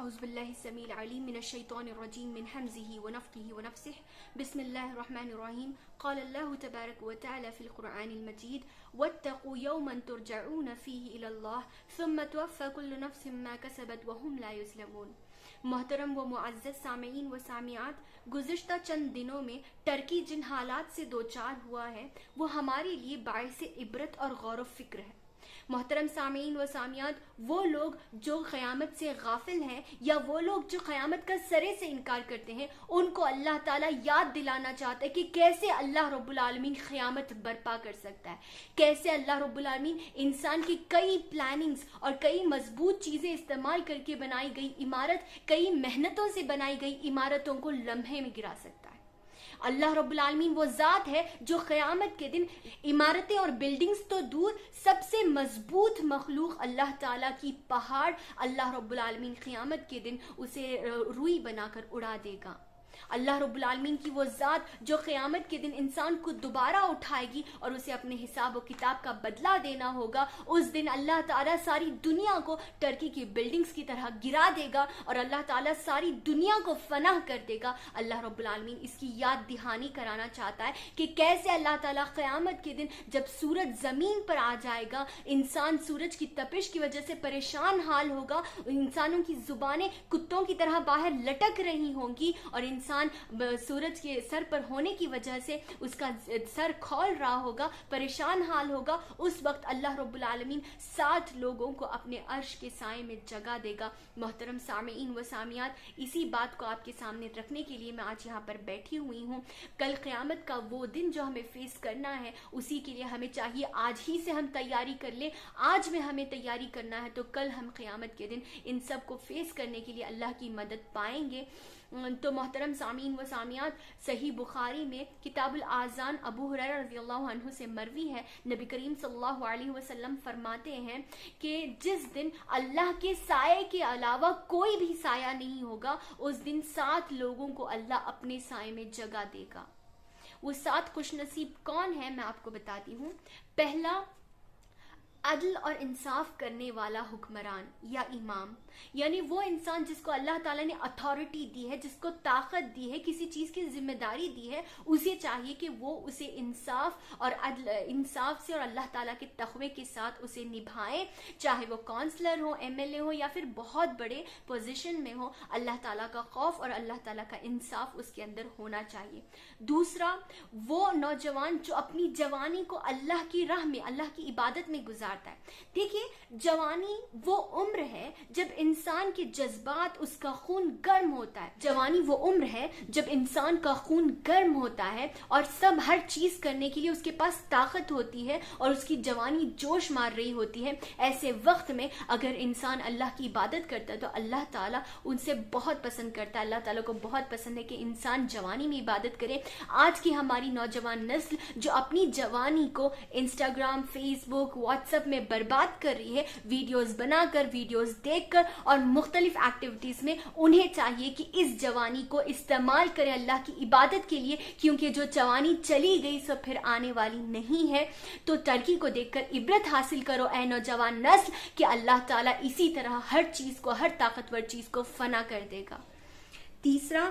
أعوذ بالله السميع العليم من الشيطان الرجيم من همزه ونفخه ونفسه بسم الله الرحمن الرحيم قال الله تبارك وتعالى في القرآن المجيد واتقوا يوما ترجعون فيه إلى الله ثم توفى كل نفس ما كسبت وهم لا يظلمون۔ محترم و معزز سامعین و سامعات، گزشتہ چند دنوں میں ٹرکی جن حالات سے دوچار ہوا ہے وہ ہمارے لیے باعث عبرت اور غور و فکر ہے۔ محترم سامعین و سامعات، وہ لوگ جو قیامت سے غافل ہیں یا وہ لوگ جو قیامت کا سرے سے انکار کرتے ہیں، ان کو اللہ تعالیٰ یاد دلانا چاہتا ہے کہ کیسے اللہ رب العالمین قیامت برپا کر سکتا ہے، کیسے اللہ رب العالمین انسان کی کئی پلاننگز اور کئی مضبوط چیزیں استعمال کر کے بنائی گئی عمارت، کئی محنتوں سے بنائی گئی عمارتوں کو لمحے میں گرا سکتا ہے۔ اللہ رب العالمین وہ ذات ہے جو قیامت کے دن عمارتیں اور بلڈنگز تو دور، سب سے مضبوط مخلوق اللہ تعالیٰ کی پہاڑ، اللہ رب العالمین قیامت کے دن اسے روئی بنا کر اڑا دے گا۔ اللہ رب العالمین کی وہ ذات جو قیامت کے دن انسان کو دوبارہ اٹھائے گی اور اسے اپنے حساب و کتاب کا بدلہ دینا ہوگا۔ اس دن اللہ تعالیٰ ساری دنیا کو ٹرکی کی بلڈنگز کی طرح گرا دے گا اور اللہ تعالیٰ ساری دنیا کو فنا کر دے گا۔ اللہ رب العالمین اس کی یاد دہانی کرانا چاہتا ہے کہ کیسے اللہ تعالیٰ قیامت کے دن جب سورج زمین پر آ جائے گا، انسان سورج کی تپش کی وجہ سے پریشان حال ہوگا، انسانوں کی زبانیں کتوں کی طرح باہر لٹک رہی ہوں گی اور انسان سورج کے سر پر ہونے کی وجہ سے اس کا سر کھول رہا ہوگا، پریشان حال ہوگا۔ اس وقت اللہ رب العالمین 60 لوگوں کو اپنے عرش کے سائے میں جگہ دے گا۔ محترم سامعین و سامعات، اسی بات کو آپ کے سامنے رکھنے کے لیے میں آج یہاں پر بیٹھی ہوئی ہوں۔ کل قیامت کا وہ دن جو ہمیں فیس کرنا ہے، اسی کے لیے ہمیں چاہیے آج ہی سے ہم تیاری کر لیں۔ آج میں ہمیں تیاری کرنا ہے تو کل ہم قیامت کے دن ان سب کو فیس کرنے کے لیے اللہ کی مدد پائیں گے۔ تو محترم سامعین و سامعات، صحیح بخاری میں کتاب الاذان ابو ہریرہ رضی اللہ عنہ سے مروی ہے، نبی کریم صلی اللہ علیہ وسلم فرماتے ہیں کہ جس دن اللہ کے سائے کے علاوہ کوئی بھی سایہ نہیں ہوگا، اس دن 7 لوگوں کو اللہ اپنے سائے میں جگہ دے گا۔ وہ 7 خوش نصیب کون ہیں میں آپ کو بتاتی ہوں۔ پہلا، عدل اور انصاف کرنے والا حکمران یا امام، یعنی وہ انسان جس کو اللہ تعالیٰ نے اتھارٹی دی ہے، جس کو طاقت دی ہے، کسی چیز کی ذمہ داری دی ہے، اسے چاہیے کہ وہ اسے انصاف اور عدل، انصاف سے اور اللہ تعالیٰ کے تقوی کے ساتھ اسے نبھائے، چاہے وہ کونسلر ہو، ایم ایل اے ہو یا پھر بہت بڑے پوزیشن میں ہو۔ اللہ تعالیٰ کا خوف اور اللہ تعالیٰ کا انصاف اس کے اندر ہونا چاہیے۔ دوسرا، وہ نوجوان جو اپنی جوانی کو اللہ کی راہ میں، اللہ کی عبادت میں گزارتا ہے۔ دیکھیے، جوانی وہ عمر ہے جب انسان کے جذبات، اس کا خون گرم ہوتا ہے۔ جوانی وہ عمر ہے جب انسان کا خون گرم ہوتا ہے اور سب ہر چیز کرنے کے لیے اس کے پاس طاقت ہوتی ہے اور اس کی جوانی جوش مار رہی ہوتی ہے۔ ایسے وقت میں اگر انسان اللہ کی عبادت کرتا ہے تو اللہ تعالیٰ ان سے بہت پسند کرتا ہے۔ اللہ تعالیٰ کو بہت پسند ہے کہ انسان جوانی میں عبادت کرے۔ آج کی ہماری نوجوان نسل جو اپنی جوانی کو انسٹاگرام، فیس بک، واٹس ایپ میں برباد کر رہی ہے، ویڈیوز بنا کر، ویڈیوز دیکھ کر اور مختلف ایکٹیویٹیز میں، انہیں چاہیے کہ اس جوانی کو استعمال کریں اللہ کی عبادت کے لیے، کیونکہ جو جوانی چلی گئی سو پھر آنے والی نہیں ہے۔ تو ٹرکی کو دیکھ کر عبرت حاصل کرو اے نوجوان نسل کہ اللہ تعالیٰ اسی طرح ہر چیز کو، ہر طاقتور چیز کو فنا کر دے گا۔ تیسرا،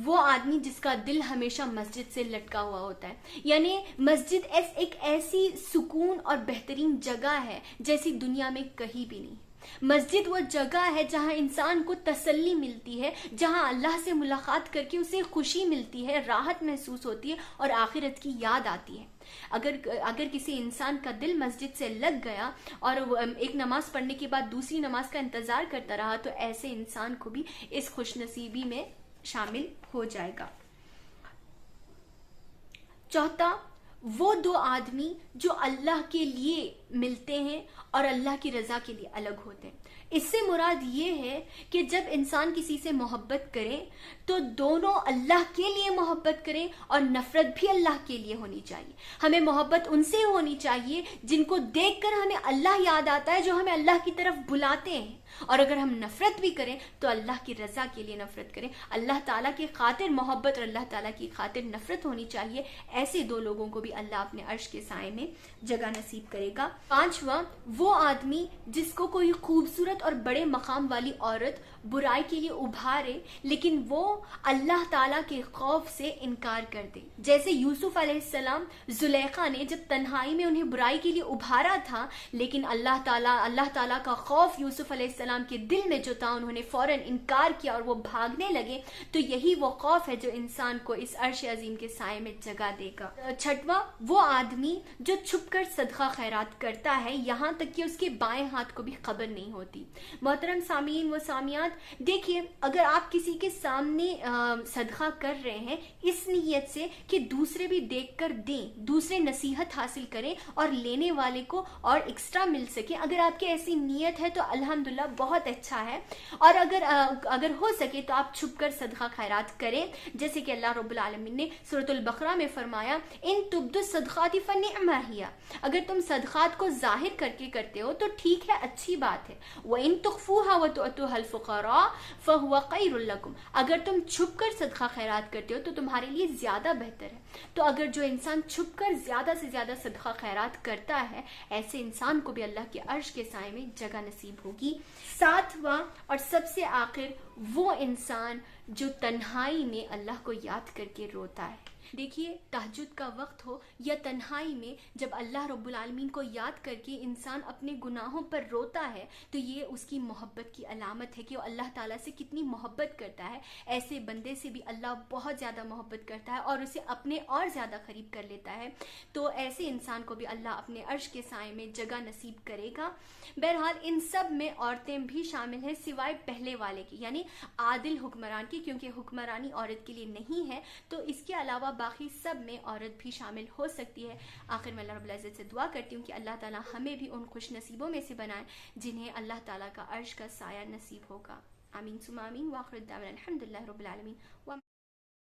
وہ آدمی جس کا دل ہمیشہ مسجد سے لٹکا ہوا ہوتا ہے، یعنی مسجد ایک ایسی سکون اور بہترین جگہ ہے جیسی دنیا میں کہیں بھی نہیں۔ مسجد وہ جگہ ہے جہاں انسان کو تسلی ملتی ہے، جہاں اللہ سے ملاقات کر کے اسے خوشی ملتی ہے، راحت محسوس ہوتی ہے اور آخرت کی یاد آتی ہے۔ اگر کسی انسان کا دل مسجد سے لگ گیا اور وہ ایک نماز پڑھنے کے بعد دوسری نماز کا انتظار کرتا رہا تو ایسے انسان کو بھی اس خوش نصیبی میں شامل ہو جائے گا۔ چوتھا، وہ 2 آدمی جو اللہ کے لیے ملتے ہیں اور اللہ کی رضا کے لیے الگ ہوتے ہیں۔ اس سے مراد یہ ہے کہ جب انسان کسی سے محبت کرے تو دونوں اللہ کے لیے محبت کریں اور نفرت بھی اللہ کے لیے ہونی چاہیے۔ ہمیں محبت ان سے ہونی چاہیے جن کو دیکھ کر ہمیں اللہ یاد آتا ہے، جو ہمیں اللہ کی طرف بلاتے ہیں، اور اگر ہم نفرت بھی کریں تو اللہ کی رضا کے لیے نفرت کریں۔ اللہ تعالیٰ کی خاطر محبت اور اللہ تعالیٰ کی خاطر نفرت ہونی چاہیے۔ ایسے 2 لوگوں کو بھی اللہ اپنے عرش کے سائے میں جگہ نصیب کرے گا۔ 5واں وہ آدمی جس کو کوئی خوبصورت اور بڑے مقام والی عورت برائی کے لیے ابھارے لیکن وہ اللہ تعالیٰ کے خوف سے انکار کر دے. جیسے یوسف علیہ السلام زلیخا نے جب تنہائی میں انہیں برائی کے لیے ابھارا تھا لیکن اللہ تعالیٰ کا خوف یوسف علیہ السلام کے دل میں جو تھا انہوں نے فوراً انکار کیا اور وہ بھاگنے لگے. تو یہی وہ خوف ہے جو انسان کو اس عرش عظیم کے سائے میں جگہ دے گا. 6واں وہ آدمی جو چھپ کر صدقہ خیرات کرتا ہے یہاں تک کہ اس کے بائیں ہاتھ کو بھی خبر نہیں ہوتی. محترم سامعین و سامعات، دیکھیے اگر آپ کسی کے سامنے صدقہ کر رہے ہیں اس نیت سے کہ دوسرے بھی دیکھ کر دیں، دوسرے نصیحت حاصل کریں اور لینے والے کو اور ایکسٹرا مل سکے، اگر آپ کی ایسی نیت ہے تو الحمدللہ بہت اچھا ہے. اور اگر ہو سکے تو آپ چھپ کر صدقہ خیرات کریں، جیسے کہ اللہ رب العالمین نے سورۃ البقرہ میں فرمایا ان تبدوا الصدقات فنعما ہی، اگر تم صدقات کو ظاہر کر کے کرتے ہو تو ٹھیک ہے، اچھی بات ہے. وَإِن تُخْفُوهَا وَتُؤْتُوهَا الْفُقَرَاءَ فَهُوَ خَيْرٌ لَكُمْ، اگر تم چھپ کر صدقہ خیرات کرتے ہو تو تمہارے لیے زیادہ بہتر ہے. تو اگر جو انسان چھپ کر زیادہ سے زیادہ صدقہ خیرات کرتا ہے ایسے انسان کو بھی اللہ کے عرش کے سائے میں جگہ نصیب ہوگی. 7واں اور سب سے آخر وہ انسان جو تنہائی میں اللہ کو یاد کر کے روتا ہے. دیکھیے تہجد کا وقت ہو یا تنہائی میں جب اللہ رب العالمین کو یاد کر کے انسان اپنے گناہوں پر روتا ہے تو یہ اس کی محبت کی علامت ہے کہ وہ اللہ تعالیٰ سے کتنی محبت کرتا ہے. ایسے بندے سے بھی اللہ بہت زیادہ محبت کرتا ہے اور اسے اپنے اور زیادہ قریب کر لیتا ہے. تو ایسے انسان کو بھی اللہ اپنے عرش کے سائے میں جگہ نصیب کرے گا. بہرحال ان سب میں عورتیں بھی شامل ہیں سوائے پہلے والے کی یعنی عادل حکمران کی، کیونکہ حکمرانی عورت کے لیے نہیں ہے. تو اس کے علاوہ باقی سب میں عورت بھی شامل ہو سکتی ہے. آخر میں اللہ رب العزت سے دعا کرتی ہوں کہ اللہ تعالیٰ ہمیں بھی ان خوش نصیبوں میں سے بنائے جنہیں اللہ تعالیٰ کا عرش کا سایہ نصیب ہوگا. آمین ثم آمین. وآخر الدعوانا الحمدللہ رب العالمین.